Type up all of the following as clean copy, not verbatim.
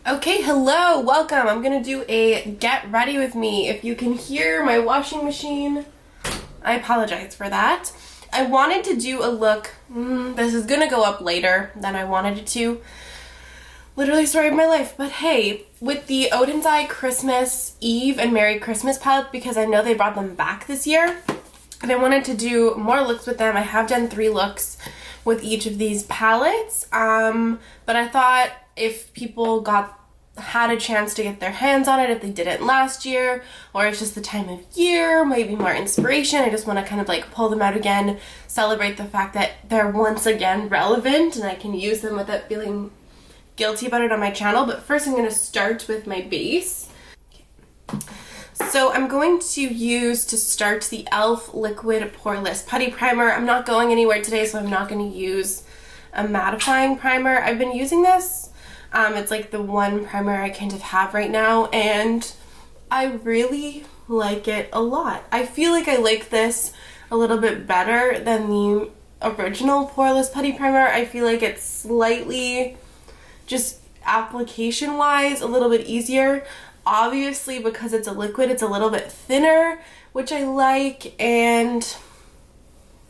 Okay, hello, welcome. I'm gonna do a get ready with me. If you can hear my washing machine, I apologize for that. I wanted to do a look, this is gonna go up later than I wanted it to. Literally story of my life, but hey, with the Oden Saie Christmas Eve and Merry Christmas palette, because I know they brought them back this year, and I wanted to do more looks with them. I have done 3 looks with each of these palettes, but I thought if people had a chance to get their hands on it, if they didn't last year, or it's just the time of year, maybe more inspiration, I just want to kind of like pull them out again, celebrate the fact that they're once again relevant and I can use them without feeling guilty about it on my channel. But first I'm going to start with my base. So I'm going to use, to start, the e.l.f. Liquid Poreless Putty Primer. I'm not going anywhere today, so I'm not going to use a mattifying primer. I've been using this. It's like the one primer I kind of have right now, and I really like it a lot. I feel like I like this a little bit better than the original Poreless Putty Primer. I feel like it's slightly, just application-wise, a little bit easier. Obviously, because it's a liquid, it's a little bit thinner, which I like, and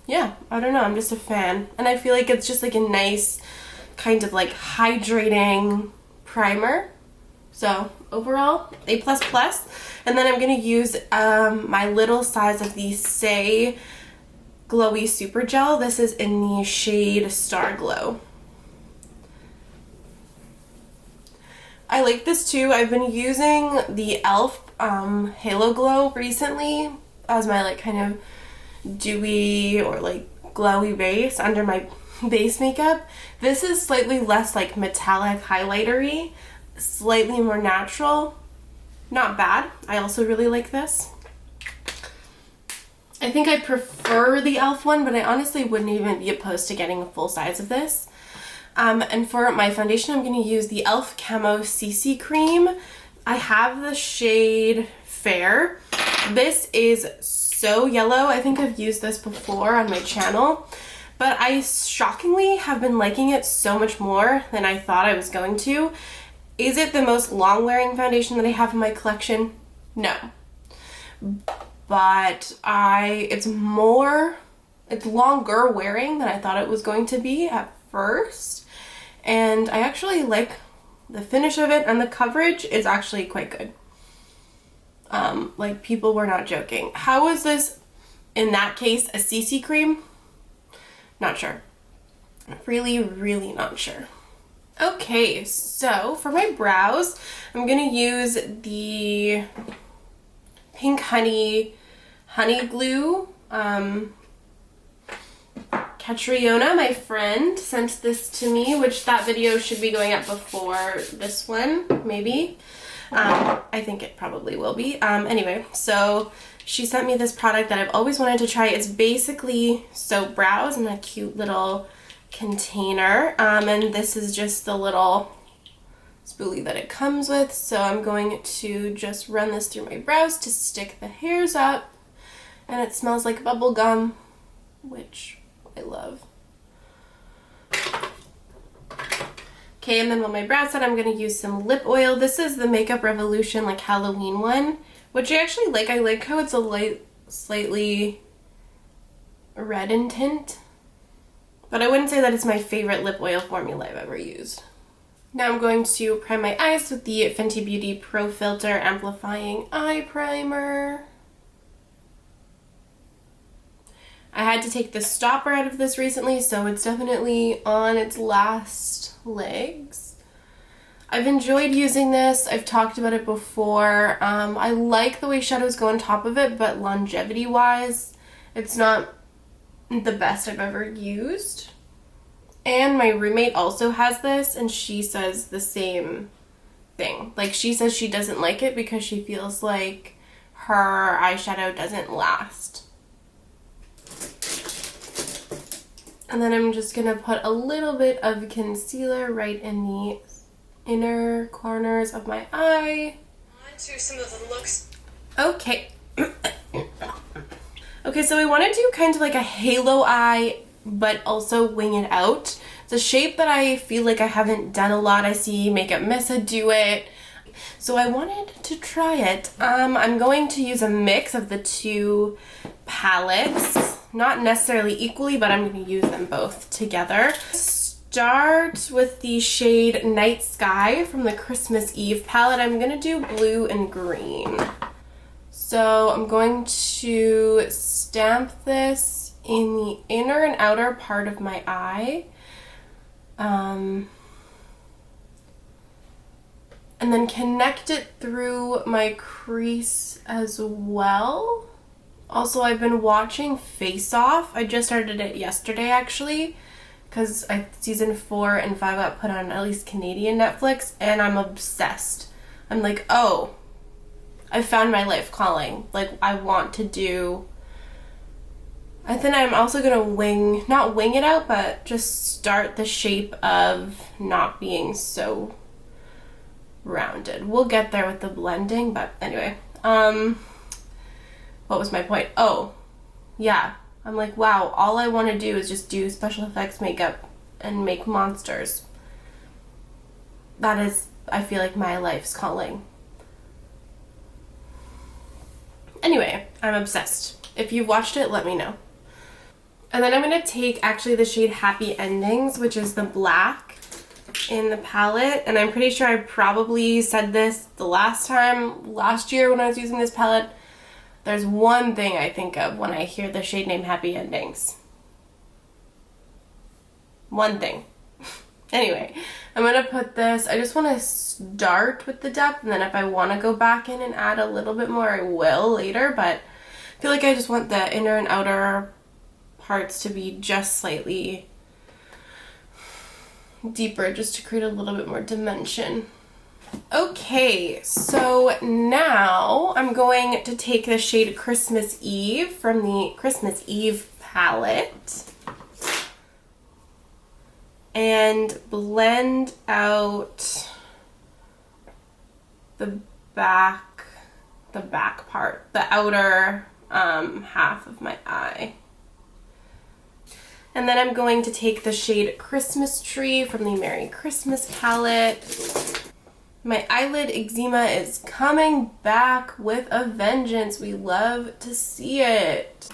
yeah, I don't know, I'm just a fan. And I feel like it's just like a nice kind of like hydrating primer. So overall, A++. And then I'm going to use my little size of the Saie Glowy Super Gel. This is in the shade Starglow. I like this too. I've been using the e.l.f. Halo Glow recently as my like kind of dewy or like glowy base under my base makeup. This is slightly less like metallic highlightery, slightly more natural. Not bad. I also really like this. I think I prefer the e.l.f. one, but I honestly wouldn't even be opposed to getting a full size of this. And for my foundation, I'm going to use the e.l.f. Camo CC Cream. I have the shade Fair. This is so yellow. I think I've used this before on my channel, but I shockingly have been liking it so much more than I thought I was going to. Is it the most long-wearing foundation that I have in my collection? No. But it's longer wearing than I thought it was going to be at first. And I actually like the finish of it, and the coverage is actually quite good. Like, people were not joking. How is this, in that case, a CC cream? Not sure. Really, really not sure. Okay, so for my brows, I'm going to use the Pink Honey Glue. Catriona, my friend, sent this to me, which that video should be going up before this one, maybe. I think it probably will be. Anyway, so she sent me this product that I've always wanted to try. It's basically soap brows in a cute little container, and this is just the little spoolie that it comes with. So I'm going to just run this through my brows to stick the hairs up, and it smells like bubble gum, which I love. Okay, and then when my brows set, I'm going to use some lip oil. This is the Makeup Revolution like Halloween one, which I actually like. I like how it's a slightly red in tint, but I wouldn't say that it's my favorite lip oil formula I've ever used. Now I'm going to prime my eyes with the Fenty Beauty Pro Filter Amplifying Eye Primer. I had to take the stopper out of this recently, so it's definitely on its last legs. I've enjoyed using this. I've talked about it before. I like the way shadows go on top of it, but longevity-wise, it's not the best I've ever used. And my roommate also has this, and she says the same thing. Like, she says she doesn't like it because she feels like her eyeshadow doesn't last. And then I'm just going to put a little bit of concealer right in the inner corners of my eye. On to some of the looks. Okay. Okay, so I want to do kind of like a halo eye but also wing it out. It's a shape that I feel like I haven't done a lot. I see Makeup Missa do it, so I wanted to try it. I'm going to use a mix of the two palettes, not necessarily equally, but I'm going to use them both together. Start with the shade Night Sky from the Christmas Eve palette. I'm going to do blue and green. So I'm going to stamp this in the inner and outer part of my eye. And then connect it through my crease as well. Also, I've been watching Face Off. I just started it yesterday actually, because season 4 and 5 got put on at least Canadian Netflix, and I'm obsessed. I'm like, oh, I found my life calling. Like, I want to do... I think I'm also gonna not wing it out, but just start the shape of not being so rounded. We'll get there with the blending, but anyway. What was my point? Oh, yeah. I'm like, wow, all I want to do is just do special effects makeup and make monsters. That is, I feel like, my life's calling. Anyway, I'm obsessed. If you've watched it, let me know. And then I'm going to take actually the shade Happy Endings, which is the black in the palette. And I'm pretty sure I probably said this the last year when I was using this palette. There's one thing I think of when I hear the shade name Happy Endings. One thing. Anyway, I'm going to put this, I just want to start with the depth, and then if I want to go back in and add a little bit more, I will later, but I feel like I just want the inner and outer parts to be just slightly deeper, just to create a little bit more dimension. Okay, so now I'm going to take the shade Christmas Eve from the Christmas Eve palette and blend out the back part, the outer half of my eye. And then I'm going to take the shade Christmas Tree from the Merry Christmas palette. My eyelid eczema is coming back with a vengeance. We love to see it.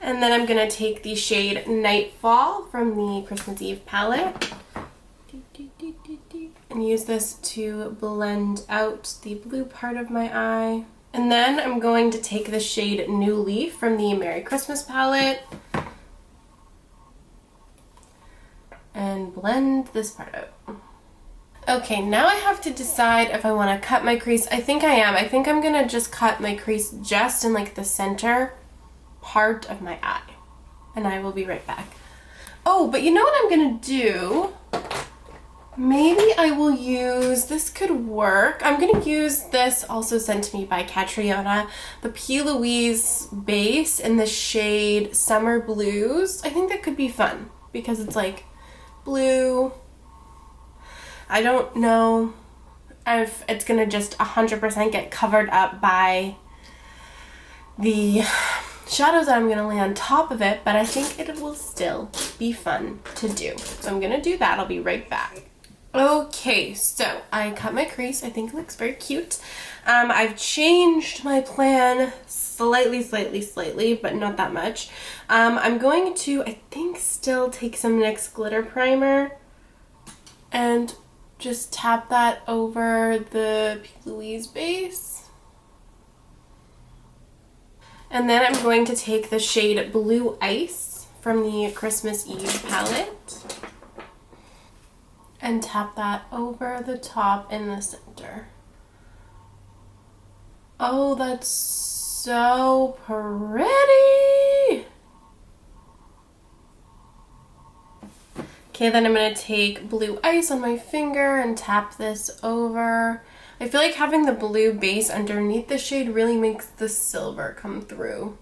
And then I'm going to take the shade Nightfall from the Christmas Eve palette and use this to blend out the blue part of my eye. And then I'm going to take the shade New Leaf from the Merry Christmas palette and blend this part out. Okay, now I have to decide if I want to cut my crease. I think I am. I think I'm going to just cut my crease just in like the center part of my eye. And I will be right back. Oh, but you know what I'm going to do? Maybe I will use, this could work. I'm going to use this, also sent to me by Catriona, the P. Louise base in the shade Summer Blues. I think that could be fun because it's like blue. I don't know if it's going to just 100% get covered up by the shadows that I'm going to lay on top of it, but I think it will still be fun to do. So I'm going to do that. I'll be right back. Okay, so I cut my crease. I think it looks very cute. I've changed my plan slightly, but not that much. I'm going to, I think, still take some NYX glitter primer and just tap that over the P. Louise base. And then I'm going to take the shade Blue Ice from the Christmas Eve palette and tap that over the top in the center. Oh, that's so pretty! Okay, then I'm going to take Blue Ice on my finger and tap this over. I feel like having the blue base underneath the shade really makes the silver come through.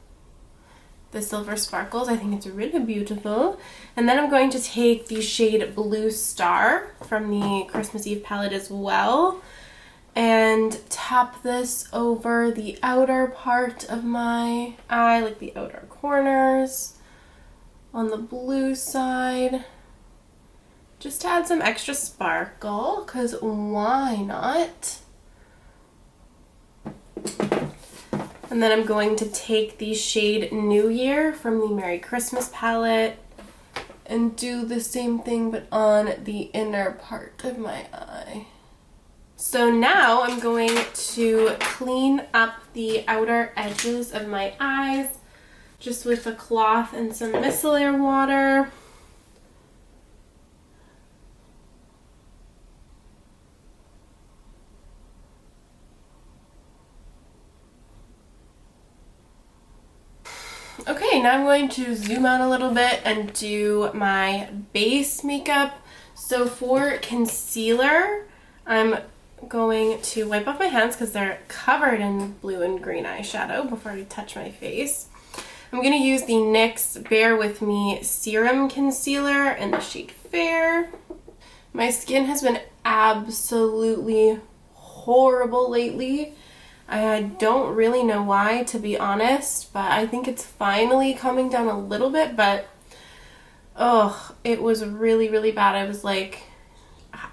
The silver sparkles, I think it's really beautiful. And then I'm going to take the shade Blue Star from the Christmas Eve palette as well and tap this over the outer part of my eye, like the outer corners. on the blue side, just to add some extra sparkle, because why not? And then I'm going to take the shade New Year from the Merry Christmas palette and do the same thing but on the inner part of my eye. So now I'm going to clean up the outer edges of my eyes just with a cloth and some micellar water. Okay, now I'm going to zoom out a little bit and do my base makeup. So for concealer, I'm going to wipe off my hands because they're covered in blue and green eyeshadow before I touch my face. I'm going to use the NYX Bear With Me Serum Concealer in the shade Fair. My skin has been absolutely horrible lately. I don't really know why, to be honest, but I think it's finally coming down a little bit, but oh, it was really, really bad. I was like,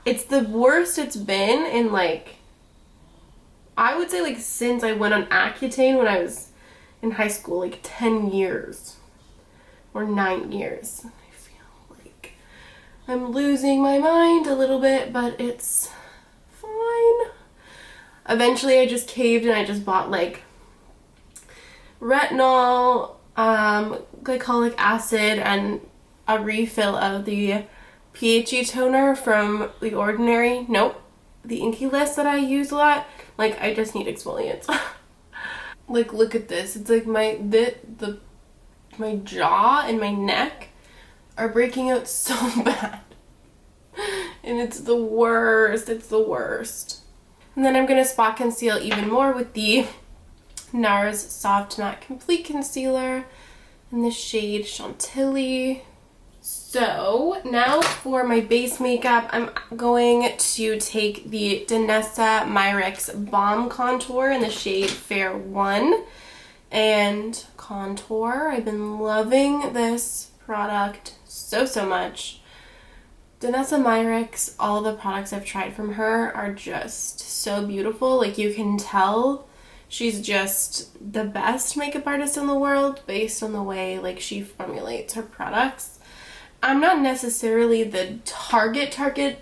it's the worst it's been in like, I would say like since I went on Accutane when I was in high school, like 10 years or 9 years. I feel like I'm losing my mind a little bit, but it's fine. Eventually I just caved and I just bought like retinol, glycolic acid, and a refill of the PHE toner from The Ordinary. Nope, the Inky List that I use a lot. Like, I just need exfoliants. Like, look at this. It's like my jaw and my neck are breaking out so bad. And it's the worst. It's the worst. And then I'm going to spot conceal even more with the NARS Soft Matte Complete Concealer in the shade Chantilly. So now for my base makeup, I'm going to take the Danessa Myricks Balm Contour in the shade Fair 1 and contour. I've been loving this product so much. Danessa Myricks, all the products I've tried from her are just so beautiful. Like, you can tell she's just the best makeup artist in the world based on the way like she formulates her products. I'm not necessarily the target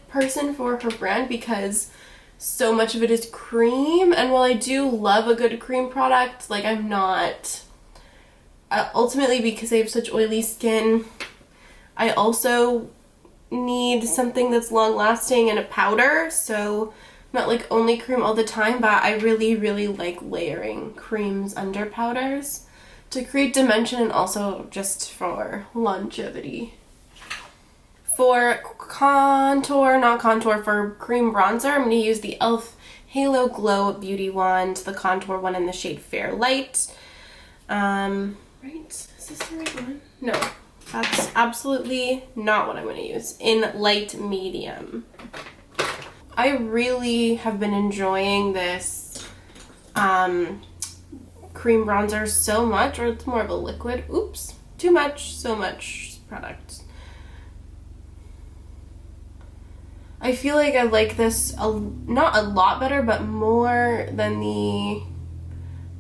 person for her brand because so much of it is cream, and while I do love a good cream product, like, I'm not ultimately, because I have such oily skin, I also need something that's long lasting and a powder, so not like only cream all the time, but I really like layering creams under powders to create dimension and also just for longevity. For contour, not contour, for cream bronzer, I'm going to use the e.l.f. Halo Glow Beauty Wand, the contour one in the shade Fair Light. Right? Is this the right one? No. That's absolutely not what I'm going to use. In light medium. I really have been enjoying this cream bronzer so much, or it's more of a liquid. Oops, too much, so much product. I feel like I like this not a lot better, but more than the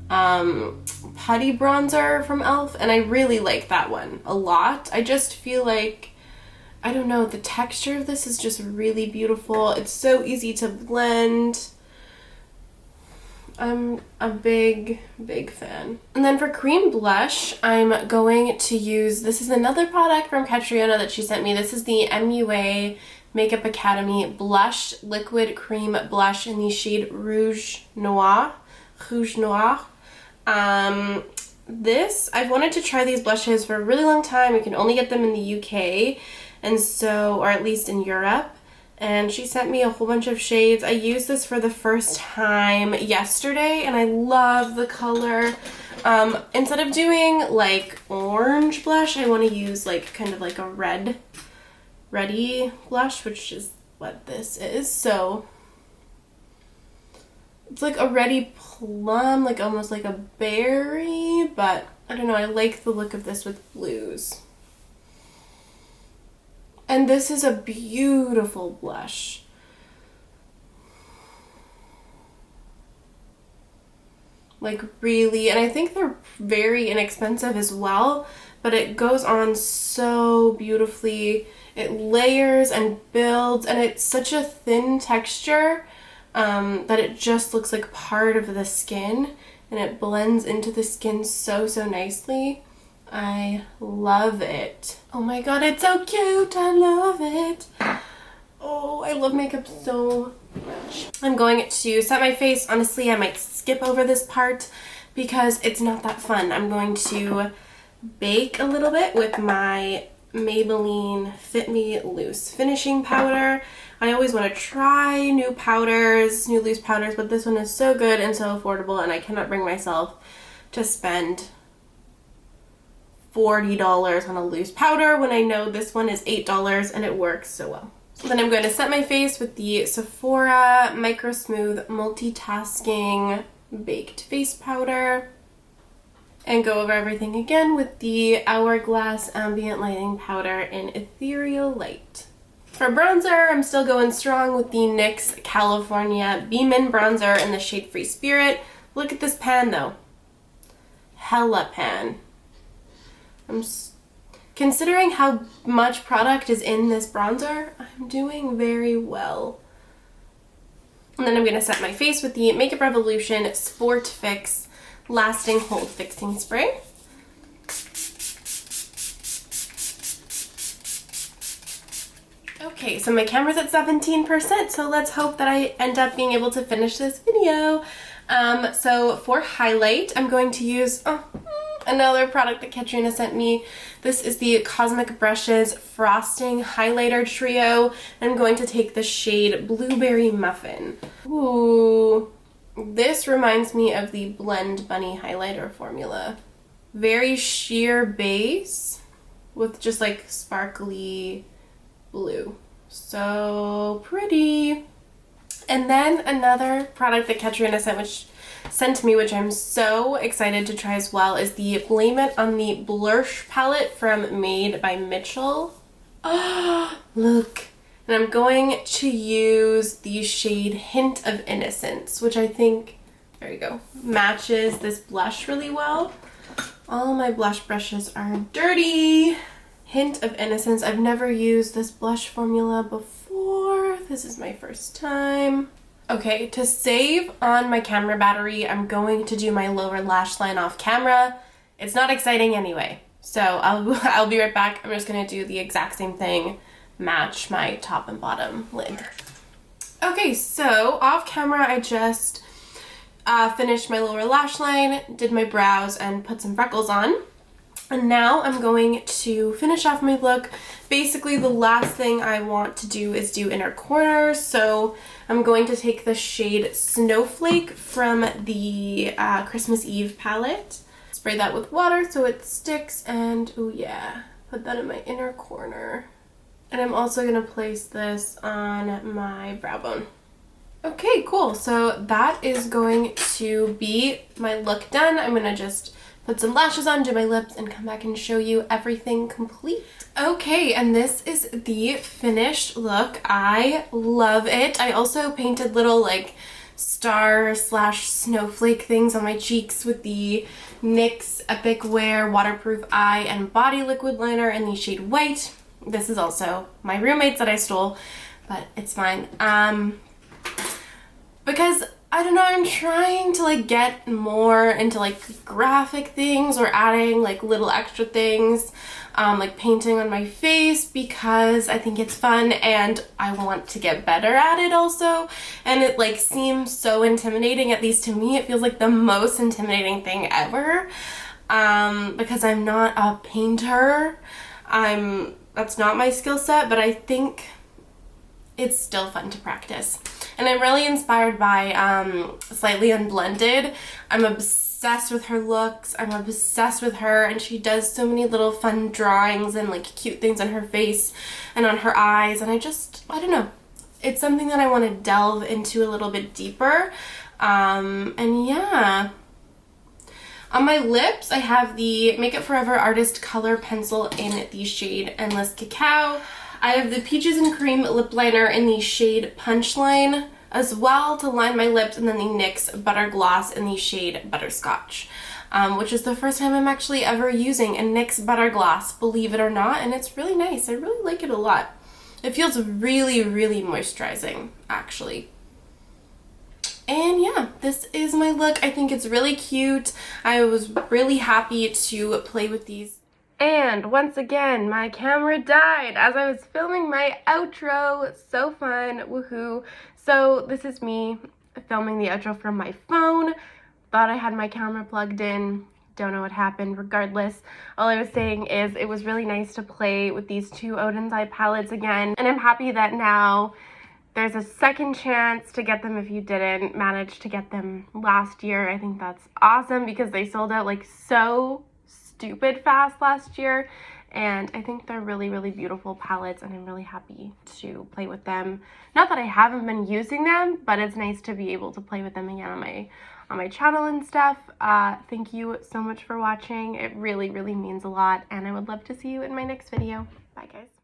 Putty bronzer from e.l.f. and I really like that one a lot. I just feel like, I don't know, the texture of this is just really beautiful. It's so easy to blend. I'm a big fan. And then for cream blush, I'm going to use, this is another product from Catriona that she sent me. This is the MUA Makeup Academy Blush Liquid Cream Blush in the shade Rouge Noir. This, I've wanted to try these blushes for a really long time. You can only get them in the UK, and so, or at least in Europe. And she sent me a whole bunch of shades. I used this for the first time yesterday, and I love the color. Instead of doing like orange blush, I want to use like kind of like a reddy blush, which is what this is. So it's like a reddy plum, like almost like a berry, but I don't know, I like the look of this with blues. And this is a beautiful blush. Like really, and I think they're very inexpensive as well, but it goes on so beautifully. It layers and builds, and it's such a thin texture that it just looks like part of the skin, and it blends into the skin so nicely. I love it. Oh my god, it's so cute. I love it. Oh, I love makeup so much. I'm going to set my face. Honestly, I might skip over this part because it's not that fun. I'm going to bake a little bit with my Maybelline Fit Me Loose finishing powder. I always want to try new powders, new loose powders, but this one is so good and so affordable, and I cannot bring myself to spend $40 on a loose powder when I know this one is $8 and it works so well. Then I'm going to set my face with the Sephora Microsmooth Multitasking Baked Face Powder and go over everything again with the Hourglass Ambient Lighting Powder in Ethereal Light. For bronzer, I'm still going strong with the NYX California Beamin bronzer in the shade Free Spirit. Look at this pan though. Hella pan. Considering how much product is in this bronzer, I'm doing very well. And then I'm going to set my face with the Makeup Revolution Sport Fix Lasting Hold Fixing Spray. Okay, so my camera's at 17%, so let's hope that I end up being able to finish this video. So for highlight, I'm going to use another product that Katrina sent me. This is the Cosmic Brushes Frosting Highlighter Trio. I'm going to take the shade Blueberry Muffin. Ooh, this reminds me of the Blend Bunny highlighter formula. Very sheer base with just like sparkly blue. So pretty. And then another product that Katrina sent me, which I'm so excited to try as well, is the Blame It on the Blursh palette from Made by Mitchell. Oh, look. And I'm going to use the shade Hint of Innocence, which I think, there you go, matches this blush really well. All my blush brushes are dirty. Hint of Innocence. I've never used this blush formula before. This is my first time. Okay, to save on my camera battery, I'm going to do my lower lash line off camera. It's not exciting anyway, so I'll be right back. I'm just gonna do the exact same thing, match my top and bottom lid. Okay, so off camera, I just finished my lower lash line, did my brows, and put some freckles on. And now I'm going to finish off my look. Basically, the last thing I want to do is do inner corners. So I'm going to take the shade Snowflake from the Christmas Eve palette. Spray that with water so it sticks, and oh yeah, put that in my inner corner. And I'm also going to place this on my brow bone. Okay, cool. So that is going to be my look done. I'm going to just put some lashes on, do my lips, and come back and show you everything complete. Okay, and this is the finished look. I love it. I also painted little like star / snowflake things on my cheeks with the NYX Epic Wear Waterproof Eye and Body Liquid Liner in the shade White. This is also my roommate's that I stole, but it's fine. Because I don't know, I'm trying to like get more into like graphic things or adding like little extra things, like painting on my face, because I think it's fun and I want to get better at it also. And it like seems so intimidating, at least to me. It feels like the most intimidating thing ever, because I'm not a painter. That's not my skill set, but I think it's still fun to practice. And I'm really inspired by Slightly Unblended. I'm obsessed with her looks. I'm obsessed with her, and she does so many little fun drawings and like cute things on her face and on her eyes, and I don't know. It's something that I want to delve into a little bit deeper. And yeah. On my lips, I have the Make Up Forever Artist Color Pencil in the shade Endless Cacao. I have the Peaches and Cream lip liner in the shade Punchline as well to line my lips, and then the NYX Butter Gloss in the shade Butterscotch, which is the first time I'm actually ever using a NYX Butter Gloss, believe it or not, and it's really nice. I really like it a lot. It feels really, really moisturizing, actually. And yeah, this is my look. I think it's really cute. I was really happy to play with these. And once again, my camera died as I was filming my outro. So fun, woohoo. So this is me filming the outro from my phone. Thought I had my camera plugged in. Don't know what happened. Regardless, all I was saying is it was really nice to play with these two Oden's eye palettes again. And I'm happy that now there's a second chance to get them if you didn't manage to get them last year. I think that's awesome because they sold out like so stupid fast last year, and I think they're really, really beautiful palettes, and I'm really happy to play with them. Not that I haven't been using them, but it's nice to be able to play with them again on my channel and stuff. Thank you so much for watching. It really, really means a lot, and I would love to see you in my next video. Bye, guys.